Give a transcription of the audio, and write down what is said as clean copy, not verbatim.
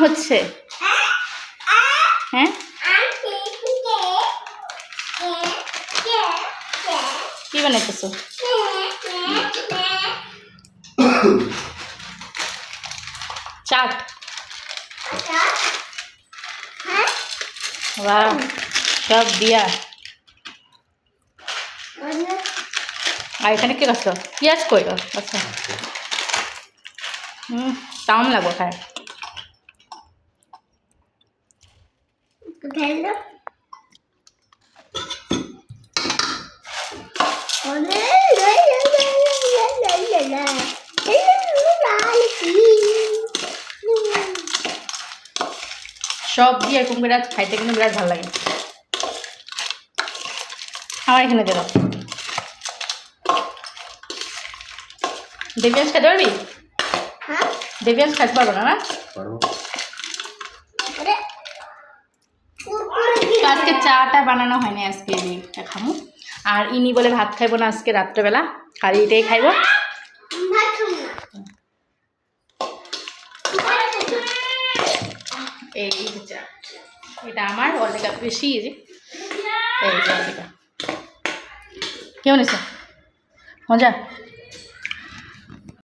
হচ্ছে? হ্যাঁ কি বানাইতেছো? চাট। বাহ, সব দিয়া। আর এখানে কি করছো? পেঁয়াজ কই? আচ্ছা, টাইম লাগবো খায়। সব দিয়ে এরকম বিরাট খাইতে কিন্তু বিরাট ভালো লাগে। আমার এখানে দিল। দেবিয়াস খেতে পারবি? দেবিয়াস খাইতে পারবো না? আজকে চাটা বানানো হয়নি, আজকে এইটা খামো। আর ইনি বলে ভাত খাইবো না আজকে রাত্রেবেলা, খালি এটাই খাইব। এই চা, এটা আমার অনেক বেশি। এই যে এই চা, কেমন আছে? মজা?